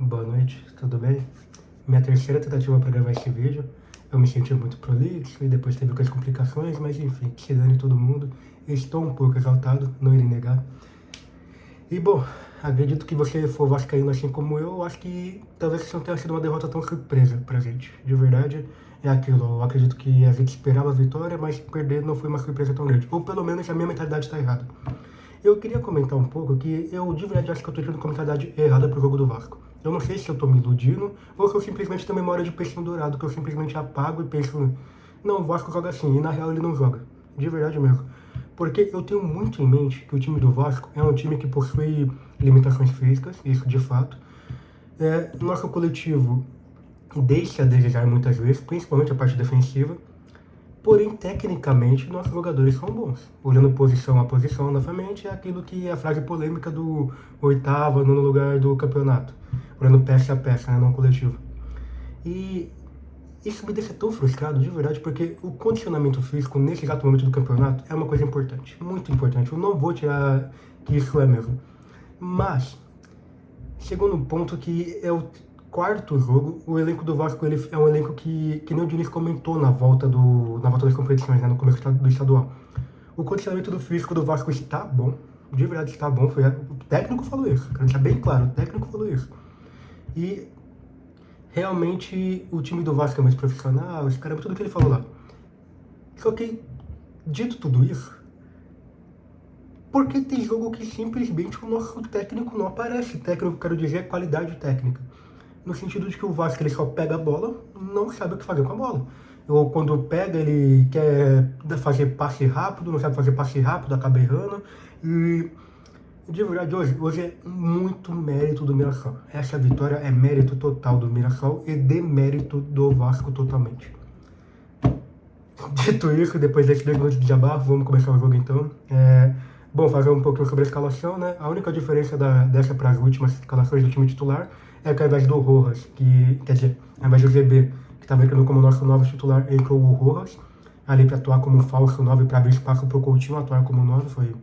Boa noite, tudo bem? Minha terceira tentativa para gravar esse vídeo. Eu me senti muito prolixo e depois teve algumas complicações, mas enfim, que se dane todo mundo. Estou um pouco exaltado, não irei negar. E bom, acredito que você for vascaíno assim como eu acho que talvez isso não tenha sido uma derrota tão surpresa pra gente. De verdade, é aquilo. Eu acredito que a gente esperava a vitória, mas perder não foi uma surpresa tão grande. Ou pelo menos a minha mentalidade está errada. Eu queria comentar um pouco que eu de verdade acho que eu tô tendo uma mentalidade errada pro jogo do Vasco. Eu não sei se eu tô me iludindo ou se eu simplesmente tenho memória de peixinho dourado, que eu simplesmente apago e penso, não, o Vasco joga assim, e na real ele não joga. De verdade mesmo. Porque eu tenho muito em mente que o time do Vasco é um time que possui limitações físicas, isso de fato. Nosso coletivo deixa a desejar muitas vezes, principalmente a parte defensiva. Porém, tecnicamente, nossos jogadores são bons. Olhando posição a posição, novamente, é aquilo que é a frase polêmica do oitavo, nono lugar do campeonato. Olhando peça a peça, né, não coletivo. E isso me deixa tão frustrado, de verdade, porque o condicionamento físico, nesse exato momento do campeonato, é uma coisa importante. Muito importante. Eu não vou tirar que isso é mesmo. Mas, chegou num ponto que é o quarto jogo, o elenco do Vasco ele é um elenco que nem o Diniz comentou na volta das competições, né, no começo do estadual. O condicionamento do físico do Vasco está bom, de verdade está bom, o técnico falou isso, quero deixar bem claro, o técnico falou isso. E realmente o time do Vasco é mais profissional, esse cara, tudo que ele falou lá. Só que, dito tudo isso, porque tem jogo que simplesmente o nosso técnico não aparece. Técnico, quero dizer, qualidade técnica. No sentido de que o Vasco ele só pega a bola, não sabe o que fazer com a bola. Ou quando pega, ele quer fazer passe rápido, não sabe fazer passe rápido, acaba errando. E de verdade, hoje é muito mérito do Mirassol. Essa vitória é mérito total do Mirassol e demérito do Vasco totalmente. Dito isso, depois desses 2 minutos de desabafo, vamos começar o jogo então. Bom, fazer um pouquinho sobre a escalação, né? A única diferença dessa para as últimas escalações do time titular é que ao invés do Rojas, quer dizer, ao invés do GB, que estava entrando como nosso novo titular, entrou o Rojas, ali para atuar como falso 9, para abrir espaço para o Coutinho atuar como 9, foi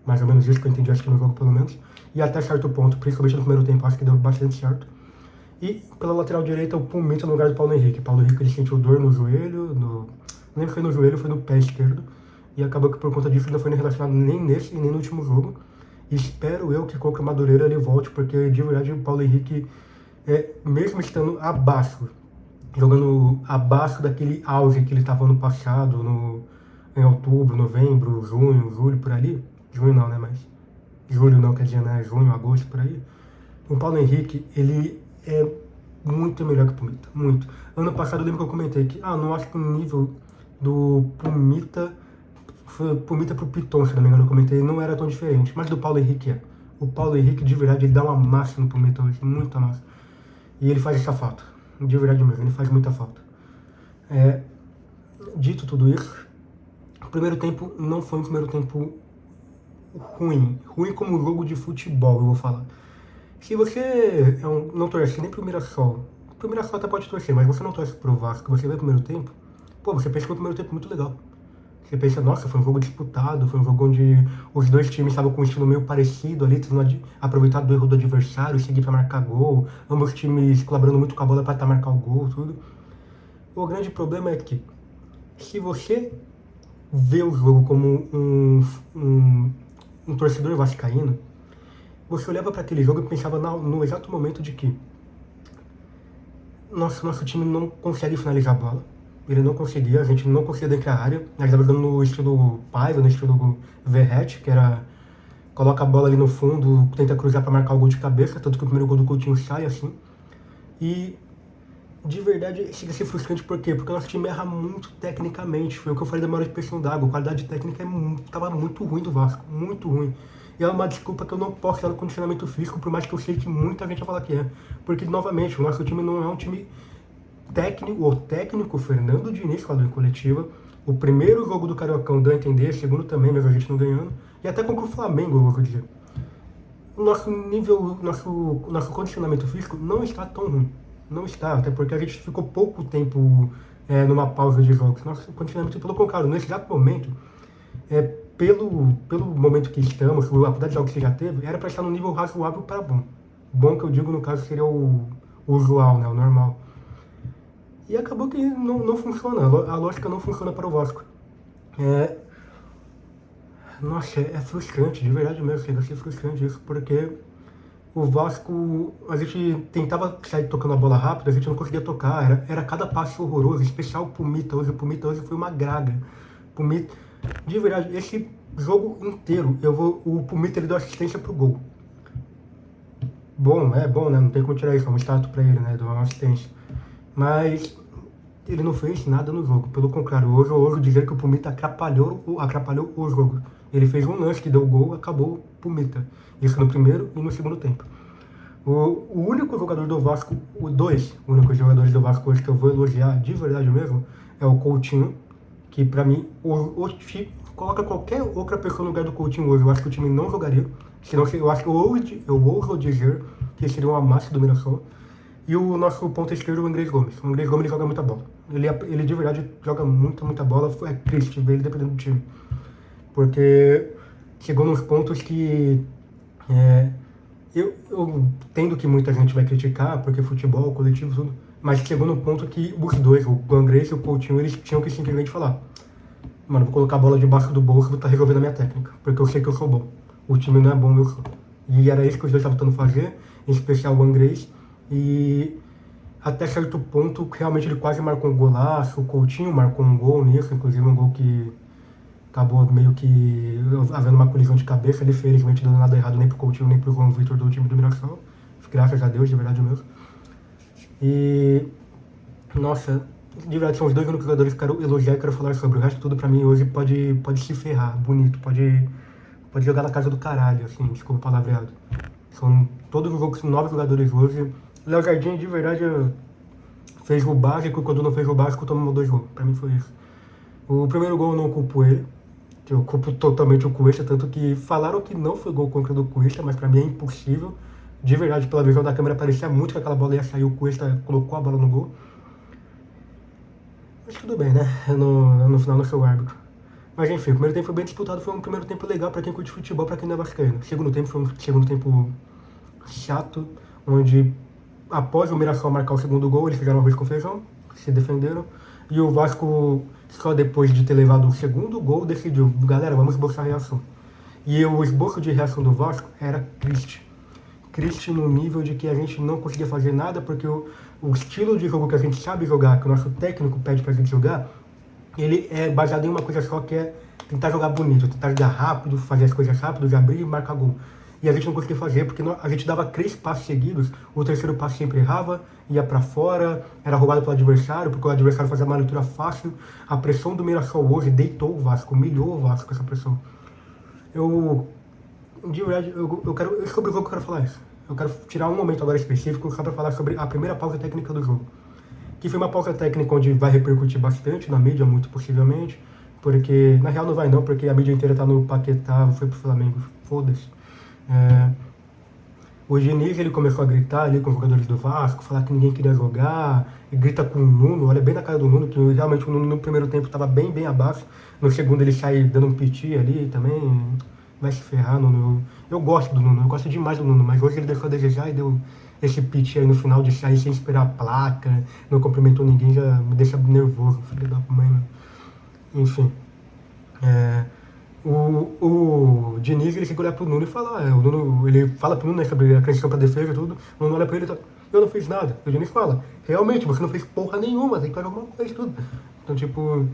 mais ou menos isso que eu entendi, acho que no jogo pelo menos. E até certo ponto, principalmente no primeiro tempo, acho que deu bastante certo. E pela lateral direita, o Pumita no lugar do Paulo Henrique. Paulo Henrique ele sentiu dor no joelho, não lembro se foi no joelho, foi no pé esquerdo. E acabou que por conta disso não foi relacionado nem nesse e nem no último jogo. E espero eu que contra o Madureira ele volte, porque de verdade o Paulo Henrique, mesmo estando abaixo, jogando abaixo daquele auge que ele estava no passado, em outubro, novembro, junho, julho, por ali. Junho não, né? Mas julho não, quer dizer, né? Junho, agosto, por aí. O Paulo Henrique, ele é muito melhor que o Pumita, muito. Ano passado eu lembro que eu comentei que, não acho que o nível do Pumita pro Piton, se não me engano, eu comentei, não era tão diferente, mas do Paulo Henrique é. O Paulo Henrique, de verdade, ele dá uma massa no Pumita hoje, muita massa. E ele faz essa falta, de verdade mesmo, ele faz muita falta. Dito tudo isso, o primeiro tempo não foi um primeiro tempo ruim como jogo de futebol, eu vou falar. Se você não torce nem pro Mirassol até pode torcer, mas você não torce pro Vasco, você vê o primeiro tempo, você pensa que foi um primeiro tempo muito legal. Você pensa, nossa, foi um jogo disputado, foi um jogo onde os dois times estavam com um estilo meio parecido ali, tentando aproveitar do erro do adversário, seguir para marcar gol, ambos times colaborando muito com a bola para marcar o gol, tudo. O grande problema é que, se você vê o jogo como um torcedor vascaíno, você olhava para aquele jogo e pensava no exato momento de que nosso time não consegue finalizar a bola. Ele não conseguia, a gente não conseguia dentro da área. A gente estava jogando no estilo Paiva, no estilo Verratti, que era coloca a bola ali no fundo, tenta cruzar para marcar o gol de cabeça, tanto que o primeiro gol do Coutinho sai assim. E de verdade chega a ser frustrante, por quê? Porque o nosso time erra muito tecnicamente. Foi o que eu falei da maior expressão d'água. A qualidade técnica estava muito ruim do Vasco, muito ruim. E é uma desculpa que eu não posso dar no condicionamento físico, por mais que eu sei que muita gente vai falar que é. Porque, novamente, o nosso time não é um time técnico. O técnico Fernando Diniz falou em coletiva. O primeiro jogo do Cariocão deu a entender, o segundo também, mesmo a gente não ganhando. E até contra o Flamengo, eu vou dizer. O nosso nível, nosso condicionamento físico não está tão ruim. Não está, até porque a gente ficou pouco tempo numa pausa de jogos. Nosso condicionamento, pelo contrário, nesse exato momento, pelo momento que estamos, a quantidade de jogos que já teve, era para estar num nível razoável para bom. bom que eu digo, no caso, seria o usual, né? O normal. E acabou que não funciona, a lógica não funciona para o Vasco. Nossa, é frustrante, de verdade mesmo, chega a ser frustrante isso, porque o Vasco, a gente tentava sair tocando a bola rápido, a gente não conseguia tocar, era cada passe horroroso, especial o Pumita hoje foi uma graga. Pumita, de verdade, esse jogo inteiro, o Pumita ele deu assistência pro gol. Bom, é bom, né? Não tem como tirar isso, é um status pra ele, né? Deu uma assistência. Mas ele não fez nada no jogo, pelo contrário, hoje eu ouso dizer que o Pumita atrapalhou o jogo. Ele fez um lance que deu gol, acabou o Pumita. Isso no primeiro e no segundo tempo. O único jogador do Vasco, dois únicos jogadores do Vasco hoje que eu vou elogiar de verdade mesmo, é o Coutinho, que pra mim, coloca qualquer outra pessoa no lugar do Coutinho hoje, eu acho que o time não jogaria. Senão, eu acho que eu ouso dizer que seria uma massa do Mirassol. E o nosso ponta esquerdo, o Andrés Gomes. O Andrés Gomes ele joga muita bola. Ele de verdade joga muita bola. É triste ver ele dependendo do time. Porque chegou nos pontos que eu entendo que muita gente vai criticar, porque futebol, coletivo, tudo. Mas chegou no ponto que os dois, o Andrés e o Coutinho, eles tinham que simplesmente falar: mano, vou colocar a bola debaixo do bolso, vou estar resolvendo a minha técnica. Porque eu sei que eu sou bom. O time não é bom, eu sou. E era isso que os dois estavam tentando fazer, em especial o Andrés. E até certo ponto, realmente ele quase marcou um golaço. O Coutinho marcou um gol nisso, inclusive um gol que acabou meio que havendo uma colisão de cabeça. Ele felizmente dando nada errado nem pro Coutinho, nem pro João Vitor do time do Mirassol. Graças a Deus, de verdade mesmo. E, nossa, de verdade, são os dois únicos jogadores que eu quero elogiar e quero falar sobre. O resto tudo pra mim hoje pode se ferrar, bonito, pode jogar na casa do caralho, assim, desculpa o palavreado. São todos os jogos, 9 jogadores hoje. Léo Jardim, de verdade, fez o básico, quando não fez o básico, tomou 2 gols. Pra mim foi isso. O primeiro gol eu não culpo ele, eu culpo totalmente o Cuesta, tanto que falaram que não foi gol contra o do Cuesta, mas pra mim é impossível. De verdade, pela visão da câmera, parecia muito que aquela bola ia sair, o Cuesta colocou a bola no gol. Mas tudo bem, né? No final não sou o árbitro. Mas enfim, o primeiro tempo foi bem disputado, foi um primeiro tempo legal pra quem curte futebol, pra quem não é vascaíno. O segundo tempo foi um segundo tempo chato, onde após o Mirassol marcar o segundo gol, eles fizeram arroz com feijão, se defenderam, e o Vasco, só depois de ter levado o segundo gol, decidiu: galera, vamos esboçar a reação. E o esboço de reação do Vasco era triste. Triste no nível de que a gente não conseguia fazer nada, porque o estilo de jogo que a gente sabe jogar, que o nosso técnico pede pra gente jogar, ele é baseado em uma coisa só, que é tentar jogar bonito, tentar jogar rápido, fazer as coisas rápido, abrir e marcar gol. E a gente não conseguia fazer, porque a gente dava 3 passes seguidos, o terceiro passe sempre errava, ia pra fora, era roubado pelo adversário, porque o adversário fazia uma leitura fácil. A pressão do Mirassol hoje deitou o Vasco, humilhou o Vasco com essa pressão. De verdade, eu quero, sobre o jogo eu quero falar isso. Eu quero tirar um momento agora específico só pra falar sobre a primeira pausa técnica do jogo. Que foi uma pausa técnica onde vai repercutir bastante na mídia, muito possivelmente, porque, na real não vai não, porque a mídia inteira tá no Paquetá, foi pro Flamengo, foda-se. O Diniz, ele começou a gritar ali com os jogadores do Vasco, falar que ninguém queria jogar, e grita com o Nuno, olha bem na cara do Nuno, que realmente o Nuno no primeiro tempo estava bem abaixo, no segundo ele sai dando um piti ali também, vai se ferrar, Nuno. Eu gosto do Nuno, eu gosto demais do Nuno, mas hoje ele deixou a desejar e deu esse piti aí no final de sair sem esperar a placa, não cumprimentou ninguém, já me deixa nervoso, filho da mãe, né? Enfim. O Diniz, ele fica olhar pro Nuno e fala, o Nuno, ele fala pro Nuno, né, sobre a questão pra defesa e tudo, o Nuno olha pra ele e fala: eu não fiz nada. O Diniz fala: realmente, você não fez porra nenhuma, tem que fazer alguma coisa e tudo. Então, tipo,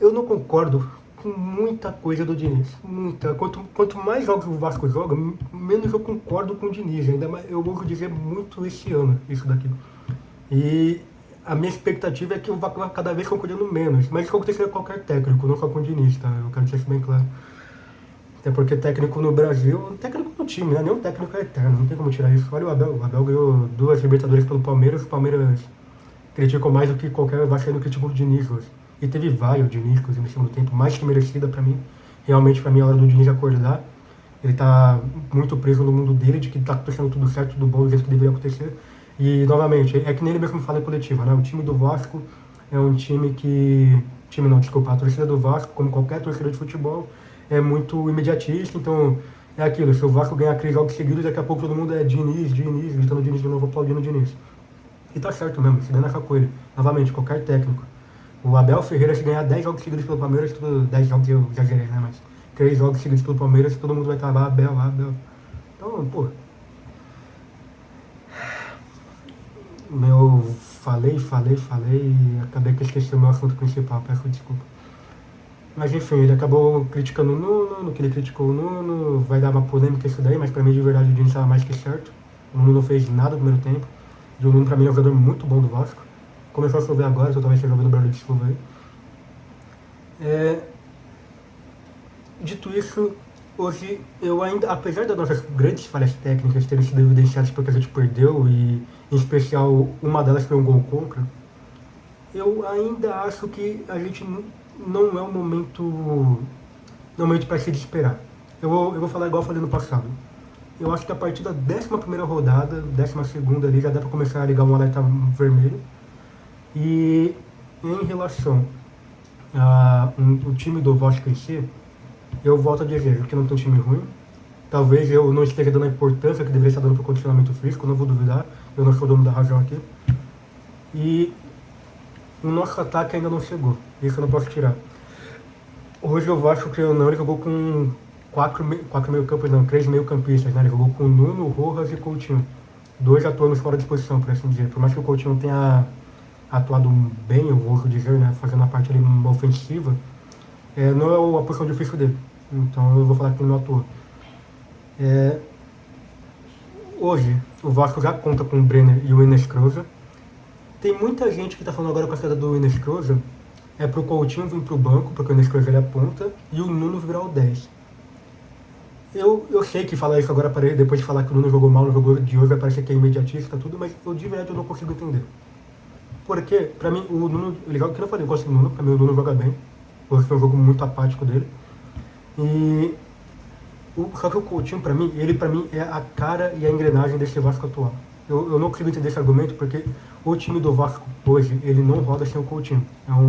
eu não concordo com muita coisa do Diniz, muita. Quanto mais jogos o Vasco joga, menos eu concordo com o Diniz, ainda mais, eu vou dizer muito esse ano, isso daqui. E a minha expectativa é que o Vasco vai cada vez concordando menos, mas isso aconteceria com qualquer técnico, não só com o Diniz, tá? Eu quero deixar isso bem claro. Até porque técnico no Brasil, técnico no time, né? Nenhum técnico é eterno, não tem como tirar isso. Olha o Abel ganhou 2 Libertadores pelo Palmeiras, o Palmeiras criticou mais do que qualquer vascaíno criticou o Diniz hoje. E teve vários Diniz, inclusive, no segundo tempo, mais que merecida pra mim. Realmente, pra mim, é a hora do Diniz acordar. Ele tá muito preso no mundo dele, de que tá acontecendo tudo certo, tudo bom, do jeito que deveria acontecer. E, novamente, é que nem ele mesmo fala em coletiva, né? O time do Vasco é um time que... a torcida do Vasco, como qualquer torcida de futebol, é muito imediatista, então É aquilo, se o Vasco ganhar 3 jogos seguidos, daqui a pouco todo mundo é Diniz, Diniz, gritando Diniz de novo, aplaudindo Diniz. E tá certo mesmo, se der nessa coisa. Novamente, qualquer técnico. O Abel Ferreira, se ganhar 10 jogos seguidos pelo Palmeiras, tudo, 10 jogos eu exagerei, né? Mas 3 jogos seguidos pelo Palmeiras, todo mundo vai estar Abel, Abel. Então, pô. Eu falei e acabei que esqueci o meu assunto principal, peço desculpa. Mas enfim, ele acabou criticando o Nuno, no que ele criticou o Nuno, vai dar uma polêmica isso daí, mas pra mim de verdade o Diniz estava mais que certo. O Nuno não fez nada no primeiro tempo. E o Nuno pra mim é um jogador muito bom do Vasco. Começou a chover agora, totalmente resolvendo o barulho de chuva aí. Dito isso, hoje eu ainda, apesar das nossas grandes falhas técnicas terem sido evidenciadas porque a gente perdeu, e em especial uma delas foi um gol contra, eu ainda acho que a gente não é um momento para se desesperar. Eu vou falar igual eu falei no passado. Eu acho que a partir da 11ª rodada, 12ª ali, já dá para começar a ligar um alerta vermelho. E em relação ao time do Vasco em si, eu volto a dizer que não tem um time ruim. Talvez eu não esteja dando a importância que deveria estar dando para o condicionamento físico, não vou duvidar, eu não sou dono da razão aqui. E o nosso ataque ainda não chegou, isso eu não posso tirar. Hoje o Vasco, creio ou não, ele jogou com 3 meio-campistas, né? Ele jogou com Nuno, Rojas e Coutinho. 2 atuando fora de posição, por assim dizer. Por mais que o Coutinho tenha atuado bem, eu vou dizer, né? Fazendo a parte ali ofensiva, não é a posição difícil dele. Então eu vou falar que ele não atuou. Hoje, o Vasco já conta com o Brenner e o Enes Krosa. Tem muita gente que está falando agora com a saída do Enes Krosa pro Coutinho vir pro banco, porque o Enes Krosa ele aponta, e o Nuno virar o 10. Eu sei que falar isso agora, depois de falar que o Nuno jogou mal no jogo de hoje, vai parecer que é imediatista, tudo, mas eu de verdade eu não consigo entender. Porque, pra mim, o Nuno, legal que eu falei, eu gosto do Nuno, pra mim o Nuno joga bem. Hoje foi um jogo muito apático dele. Só que o Coutinho, pra mim, é a cara e a engrenagem desse Vasco atual. Eu não consigo entender esse argumento porque o time do Vasco hoje, ele não roda sem o Coutinho. Não é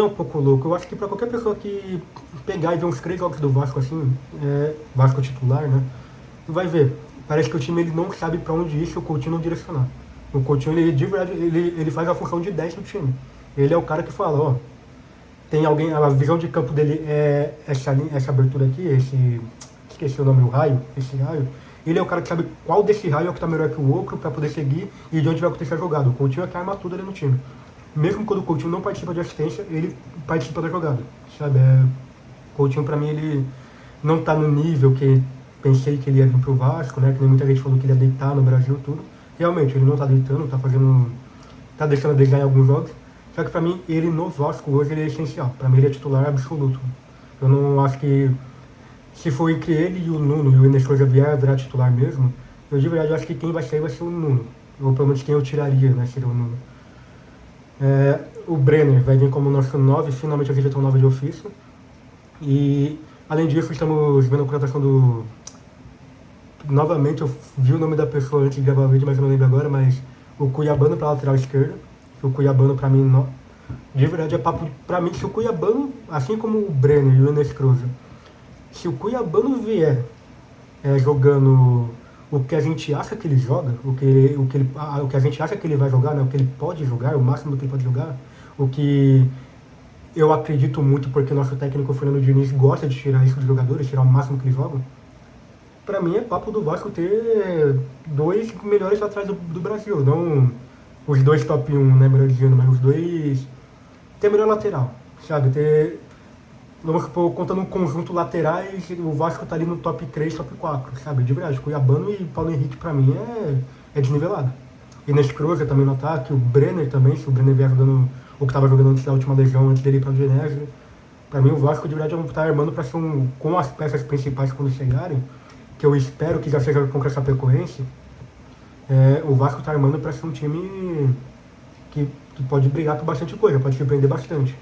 um pouco louco. Eu acho que pra qualquer pessoa que pegar e ver uns 3 jogos do Vasco assim, Vasco titular, né? Vai ver. Parece que o time ele não sabe pra onde ir se o Coutinho não direcionar. O Coutinho, ele de verdade, ele faz a função de 10 no time. Ele é o cara que fala, ó, tem alguém, a visão de campo dele é essa abertura aqui, esqueci o nome, esse raio. Ele é o cara que sabe qual desse raio é o que tá melhor que o outro pra poder seguir e de onde vai acontecer a jogada. O Coutinho é que arma tudo ali no time. Mesmo quando o Coutinho não participa de assistência, ele participa da jogada, sabe? O Coutinho pra mim, ele não tá no nível que pensei que ele ia vir pro Vasco, né? Que nem muita gente falou que ele ia deitar no Brasil, tudo. Realmente, ele não tá deitando, tá deixando a desejar em alguns jogos. Só que pra mim, ele no Vasco hoje, ele é essencial. Pra mim, ele é titular absoluto. Eu não acho que, se for entre ele e o Nuno e o Enes Krosa virar titular mesmo, eu de verdade acho que quem vai sair vai ser o Nuno. Ou pelo menos quem eu tiraria, né, seria o Nuno. O Brenner vai vir como nosso 9, finalmente a gente vai ter um 9 de ofício. E além disso, estamos vendo a contratação do... Novamente, eu vi o nome da pessoa antes de gravar o vídeo, mas eu não lembro agora, mas o Cuiabano pra lateral esquerda. O Cuiabano pra mim, não, de verdade é papo, pra mim, se o Cuiabano, assim como o Brenner e o Enes Krosa, se o Cuiabano vier jogando o que a gente acha que ele joga, o que a gente acha que ele vai jogar, né, o que ele pode jogar, o máximo do que ele pode jogar, o que eu acredito muito porque nosso técnico Fernando Diniz gosta de tirar isso dos jogadores, tirar o máximo que eles jogam. Pra mim é papo do Vasco ter 2 melhores atrás do Brasil, não os 2 top 1, né, melhor dizendo, mas os 2 ter melhor lateral, sabe? Vamos supor, contando um conjunto laterais, o Vasco tá ali no top 3, top 4, sabe? De verdade, Cuiabano e Paulo Henrique pra mim é desnivelado. E Enes Krosa também no ataque, o Brenner também, se o Brenner vier jogando o que tava jogando antes da última lesão, antes dele ir pra Genésio. Pra mim o Vasco de verdade tá armando pra ser com as peças principais quando chegarem, que eu espero que já seja contra a Chapecoense, o Vasco tá armando pra ser um time que pode brigar por bastante coisa, pode surpreender bastante.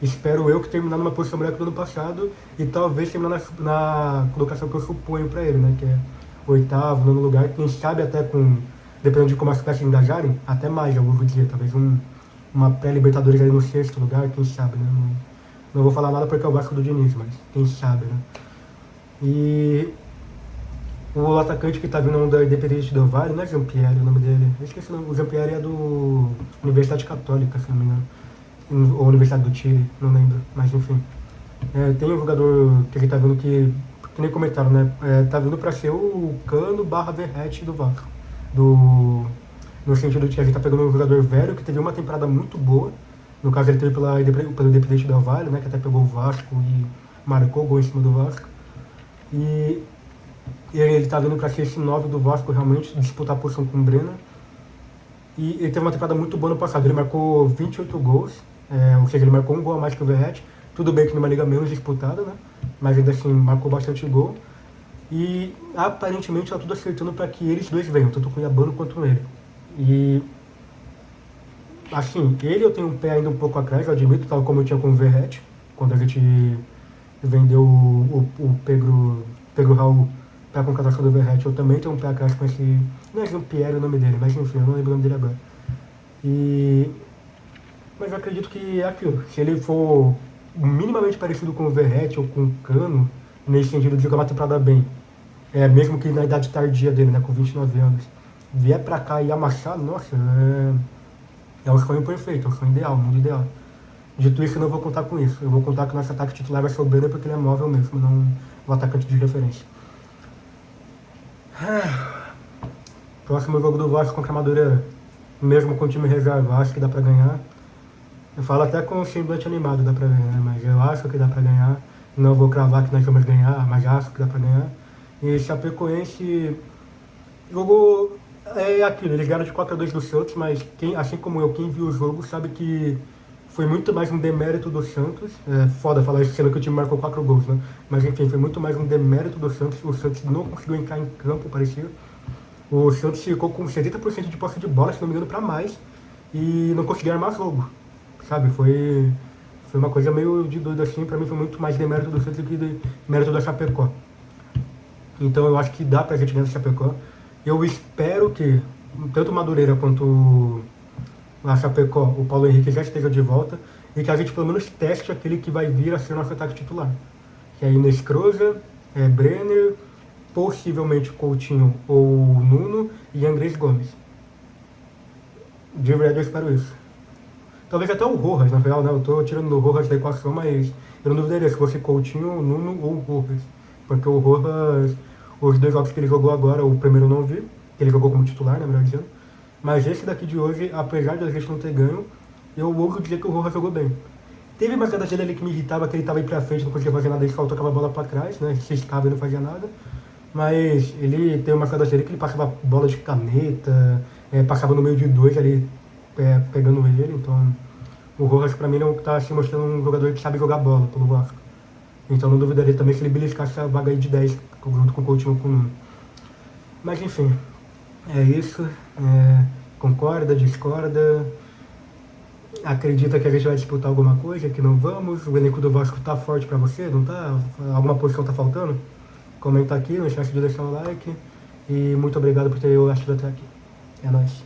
Espero eu que terminar numa posição melhor que do ano passado e talvez terminar na colocação que eu suponho pra ele, né? Que é 8º, 9º lugar, quem sabe até dependendo de como as peças engajarem, até mais, eu vou dizer, talvez uma pré-Libertadores ali no 6º lugar, quem sabe, né? Não vou falar nada porque é o Vasco do Diniz, mas quem sabe, né? E o atacante que tá vindo da Independente Del Valle, não é Jean-Pierre o nome dele? Eu esqueci o nome. O Jean-Pierre é do Universidade Católica, se não me engano. Ou Universidade do Chile, não lembro. Mas enfim. Tem um jogador que ele tá vindo que nem comentaram, né? Tá vindo pra ser o Cano barra Verratti do Vasco. Do, no sentido de que a gente tá pegando um jogador velho que teve uma temporada muito boa. No caso, ele teve pelo Independente Del Valle, né? Que até pegou o Vasco e marcou gol em cima do Vasco. E ele tá vindo para ser esse 9 do Vasco realmente, disputar a posição com o Brenner. E ele teve uma temporada muito boa no passado. Ele marcou 28 gols, ou seja, ele marcou um gol a mais que o Verratti. Tudo bem que numa liga menos disputada, né? Mas ainda assim marcou bastante gol. E aparentemente tá tudo acertando para que eles dois venham, tanto o Cuiabano quanto ele. E assim, ele eu tenho um pé ainda um pouco atrás, eu admito, tal como eu tinha com o Verratti, quando a gente vendeu o Pedro Raul para a contratação do Verratti. Eu também tenho um pé atrás com esse. Não é Jean-Pierre o nome dele, mas enfim, eu não lembro o nome dele agora. E. Mas eu acredito que é aquilo. Se ele for minimamente parecido com o Verratti ou com o Cano, nesse sentido de jogar uma temporada bem, mesmo que na idade tardia dele, né, com 29 anos, vier pra cá e amassar, nossa, é o sonho perfeito, é o sonho ideal, o mundo ideal. Dito isso, eu não vou contar com isso. Eu vou contar que o nosso ataque titular vai ser o Brenner porque ele é móvel mesmo, não o atacante de referência. Próximo jogo do Vasco contra a Madureira. Mesmo com o time reserva, acho que dá pra ganhar. Eu falo até com o semblante animado, dá pra ganhar, mas eu acho que dá pra ganhar. Não vou cravar que nós vamos ganhar, mas acho que dá pra ganhar. E Chapecoense jogou aquilo, eles ganharam de 4-2 do Santos, mas assim como eu, quem viu o jogo sabe que foi muito mais um demérito do Santos. É foda falar isso, sendo que o time marcou 4 gols, né? Mas enfim, foi muito mais um demérito do Santos. O Santos não conseguiu entrar em campo, parecia. O Santos ficou com 70% de posse de bola, se não me engano, pra mais. E não conseguiu armar jogo, sabe? Foi uma coisa meio de doido assim. Pra mim foi muito mais demérito do Santos do que de mérito da Chapecó. Então eu acho que dá pra gente ganhar da Chapecó. Eu espero que tanto o Madureira quanto a Chapecó, o Paulo Henrique já esteja de volta e que a gente pelo menos teste aquele que vai vir a ser nosso ataque titular. Que é Inês Croza, Brenner, possivelmente Coutinho ou Nuno e Andrés Gomes. De verdade eu espero isso. Talvez até o Rojas, na real, né? Eu tô tirando o Rojas da equação, mas eu não duvidaria se fosse Coutinho, Nuno ou Rojas. Porque o Rojas, os 2 jogos que ele jogou agora, o primeiro eu não vi, que ele jogou como titular, né, melhor dizendo. Mas esse daqui de hoje, apesar de a gente não ter ganho, eu ouso dizer que o Rojas jogou bem. Teve uma jogada dele ali que me irritava, que ele tava aí pra frente, não conseguia fazer nada, ele só tocava a bola pra trás, né? Se escava e não fazia nada. Mas ele tem uma jogada dele que ele passava bola de caneta, passava no meio de 2 ali, pegando ele. Então, o Rojas pra mim não tá se mostrando um jogador que sabe jogar bola pelo Vasco. Então não duvidaria também se ele beliscasse a vaga aí de 10, junto com o Coutinho com o Nuno. Mas enfim, é isso. Concorda, discorda, acredita que a gente vai disputar alguma coisa, que não vamos, o elenco do Vasco tá forte pra você, não tá? Alguma posição tá faltando? Comenta aqui, não esquece de deixar o like e muito obrigado por ter assistido até aqui. É nóis.